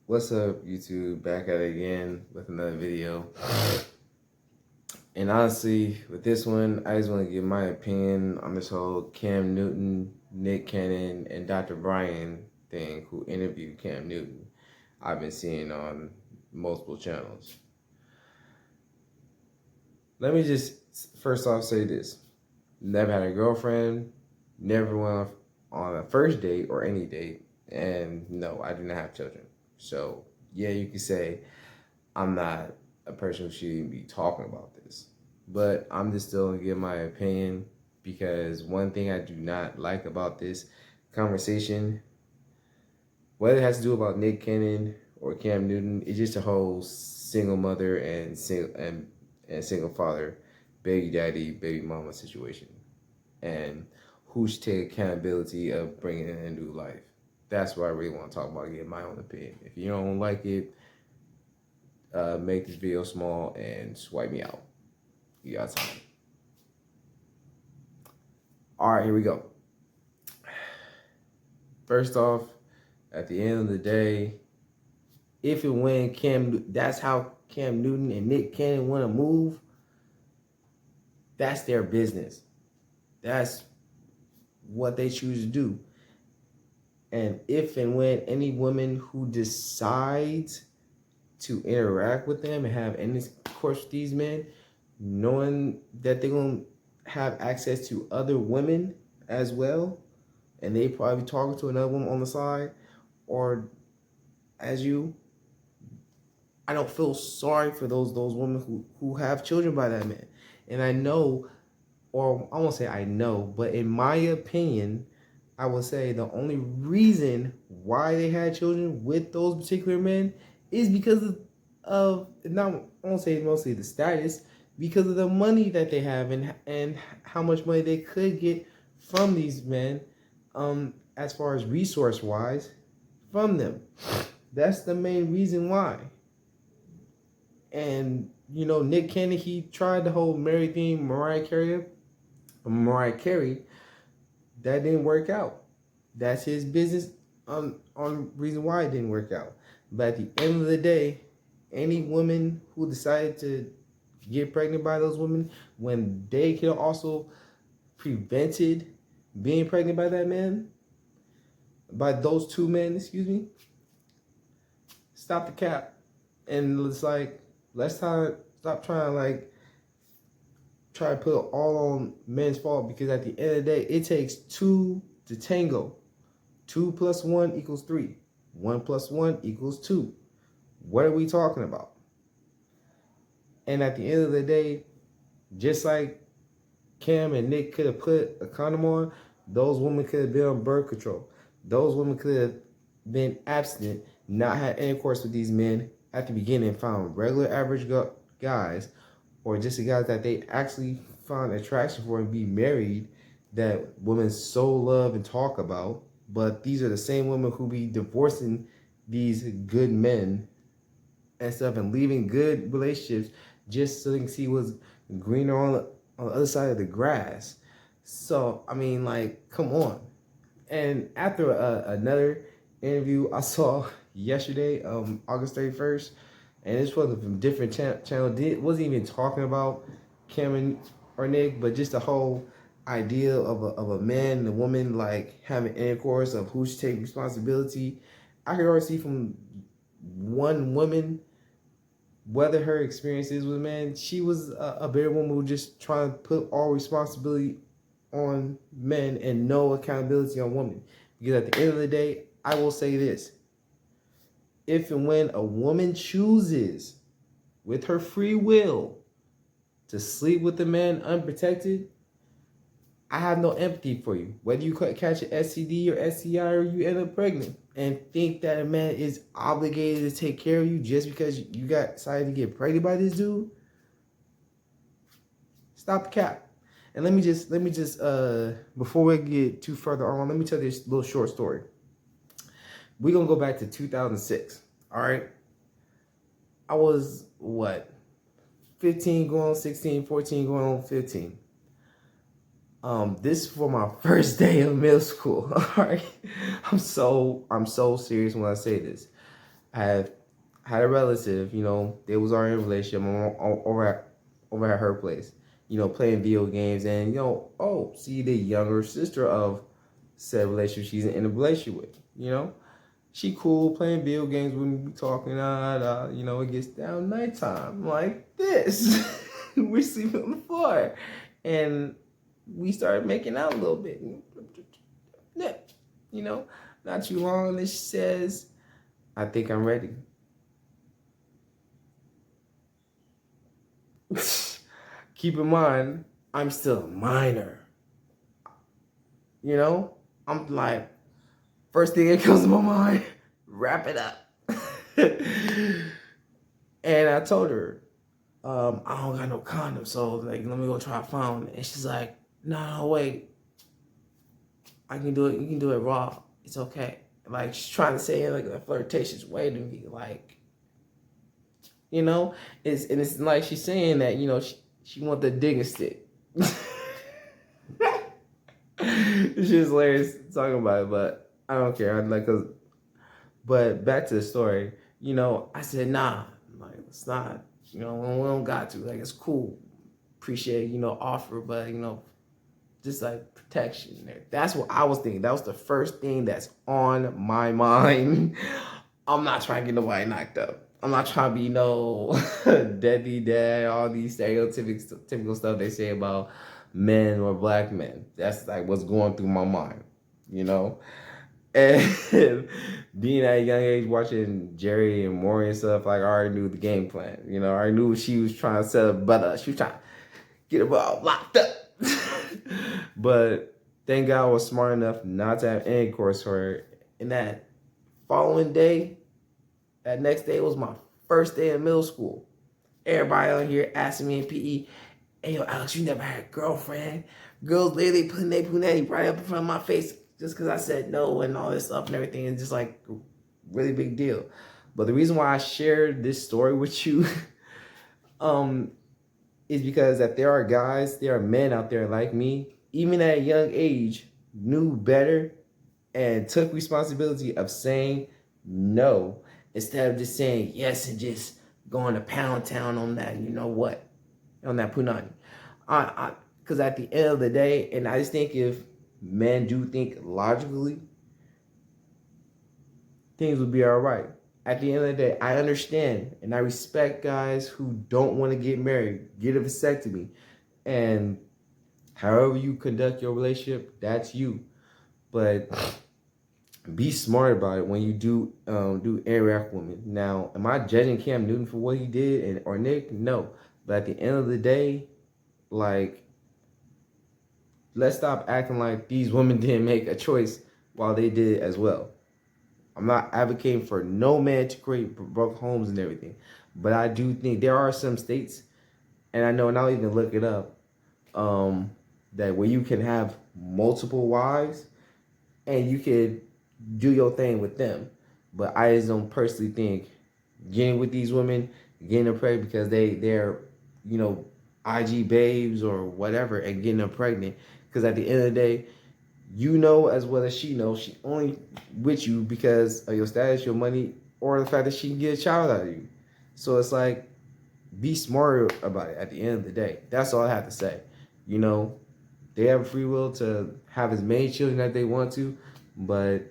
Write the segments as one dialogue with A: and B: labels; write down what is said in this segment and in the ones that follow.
A: What's up, YouTube? Back at it again with another video. And honestly, with this one, I just want to give my opinion on this whole Cam Newton, Nick Cannon, and Dr. Brian thing, who interviewed Cam Newton. I've been seeing on multiple channels. Let me just first off say this. Never had a girlfriend, never went on a first date or any date, and no, I do not have children. So, yeah, you could say I'm not a person who should even be talking about this. But I'm just still gonna give my opinion because one thing I do not like about this conversation, whether it has to do about Nick Cannon or Cam Newton, it's just a whole single mother and single father, baby daddy, baby mama situation, and who should take accountability of bringing in a new life. That's what I really want to talk about. Get my own opinion. If you don't like it, make this video small and swipe me out. You got time. All right, here we go. First off, at the end of the day, if and when that's how Cam Newton and Nick Cannon want to move, that's their business. That's what they choose to do. And if and when any woman who decides to interact with them and have any course with these men, knowing that they're going to have access to other women as well, and they probably talking to another woman on the side, or as you, I don't feel sorry for those women who have children by that man. And I know, or I won't say I know, but in my opinion, I would say the only reason why they had children with those particular men is because of not, I won't say mostly the status, because of the money that they have and how much money they could get from these men, as far as resource wise, from them. That's the main reason why. And you know, Nick Cannon, he tried the whole Mary thing, Mariah Carey. That didn't work out. That's his business on reason why it didn't work out. But at the end of the day, any woman who decided to get pregnant by those women when they could have also prevented being pregnant by that man, by those two men, excuse me, stop the cap. And it's like, let's stop trying to try to put it all on men's fault, because at the end of the day, it takes two to tango. 2 + 1 = 3. 1 + 1 = 2. What are we talking about? And at the end of the day, just like Cam and Nick could have put a condom on, those women could have been on birth control. Those women could have been abstinent, not had intercourse with these men at the beginning, found regular average guys, or just the guys that they actually found attraction for and be married, that women so love and talk about. But these are the same women who be divorcing these good men and stuff and leaving good relationships just so they can see what's greener on the other side of the grass. So, I mean, like, come on. And after another interview I saw yesterday, August 31st, and this was from a different channel. It wasn't even talking about Cameron or Nick, but just the whole idea of a man and a woman like having intercourse, of who should take responsibility. I could already see from one woman, whether her experience is with men, she was a better woman who just trying to put all responsibility on men and no accountability on women. Because at the end of the day, I will say this: if and when a woman chooses with her free will to sleep with a man unprotected, I have no empathy for you. Whether you catch an STD or STI or you end up pregnant, and think that a man is obligated to take care of you just because you got decided to get pregnant by this dude, stop the cap. And let me just before we get too further on, let me tell this little short story. We're gonna go back to 2006. All right. I was 15 going on 16, 14 going on 15. This is for my first day of middle school. All right. I'm so serious when I say this. I have had a relative, they was already in a relationship over at her place, playing video games, and see the younger sister of said relationship she's in a relationship with, she cool playing video games with me, talking, it gets down nighttime like this. We're sleeping on the floor, and we started making out a little bit. Not too long, and she says, "I think I'm ready." Keep in mind, I'm still a minor. I'm like, first thing that comes to my mind, wrap it up. And I told her, I don't got no condom, so like, let me go try to find one. And she's like, no, wait, I can do it. You can do it raw. It's okay. Like, she's trying to say it like a flirtatious way to me, like, it's like she's saying that, she want the digging stick. It's just hilarious talking about it, but I don't care. But back to the story, I said, nah, like, it's not, we don't got to, like, it's cool. Appreciate, offer, but, just like protection there. That's what I was thinking. That was the first thing that's on my mind. I'm not trying to get nobody knocked up. I'm not trying to be no deadbeat dad, all these typical stuff they say about men or black men. That's like what's going through my mind, And being at a young age watching Jerry and Maury and stuff, like I already knew the game plan. I already knew what she was trying to set up, but she was trying to get her all locked up. But thank God I was smart enough not to have any course for her. And that following day, that next day was my first day in middle school. Everybody on here asking me in PE, hey, yo, Alex, you never had a girlfriend. Girls literally putting their punani right up in front of my face just because I said no and all this stuff and everything. It's just like a really big deal. But the reason why I shared this story with you is because that there are men out there like me, even at a young age, knew better and took responsibility of saying no instead of just saying yes and just going to pound town on that, on that punani. Because at the end of the day, and I just think if men do think logically, things would be all right. At the end of the day, I understand and I respect guys who don't want to get married, get a vasectomy, and however you conduct your relationship, that's you. But be smart about it when you do interact with women. Now, am I judging Cam Newton for what he did or Nick? No. But at the end of the day, like, let's stop acting like these women didn't make a choice while they did it as well. I'm not advocating for no man to create broke homes and everything. But I do think there are some states, and I know, and I'll even look it up, that where you can have multiple wives and you could do your thing with them. But I just don't personally think getting with these women, getting them pregnant because they're, IG babes or whatever, and getting them pregnant. Because at the end of the day, as well as she knows, she only with you because of your status, your money, or the fact that she can get a child out of you. So it's like, be smarter about it at the end of the day. That's all I have to say. They have a free will to have as many children as they want to, but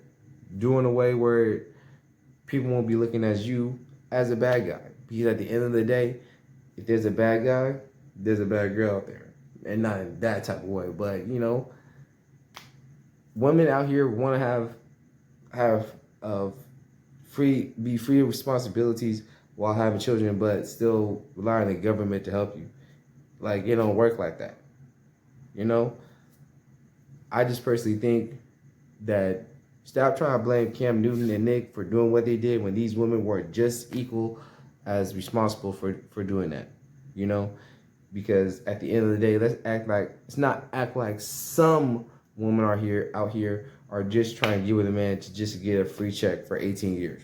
A: do in a way where people won't be looking at you as a bad guy. Because at the end of the day, if there's a bad guy, there's a bad girl out there. And not in that type of way, but women out here want to have be free of responsibilities while having children, but still rely on the government to help you. Like, it don't work like that. I just personally think that stop trying to blame Cam Newton and Nick for doing what they did when these women were just equal as responsible for doing that. Because at the end of the day, let's act like some women out here are just trying to get with a man to just get a free check for 18 years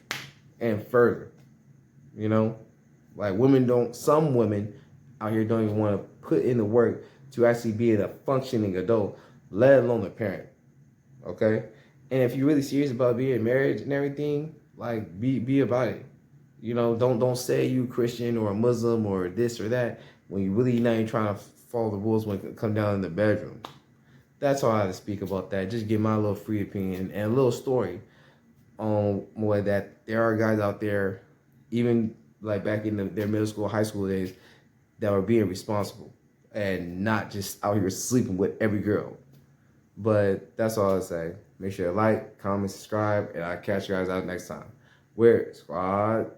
A: and further. Like some women out here don't even want to put in the work to actually be a functioning adult, let alone a parent. Okay? And if you're really serious about being married and everything, Like be about it. You know, don't say you Christian or a Muslim or this or that when you really not even trying to follow the rules when it come down in the bedroom. That's all I have to speak about that. Just give my little free opinion and a little story on more that there are guys out there, even like back in their middle school, high school days, that were being responsible and not just out here sleeping with every girl. But that's all I say. Make sure to like, comment, subscribe, and I'll catch you guys out next time. Where Squad?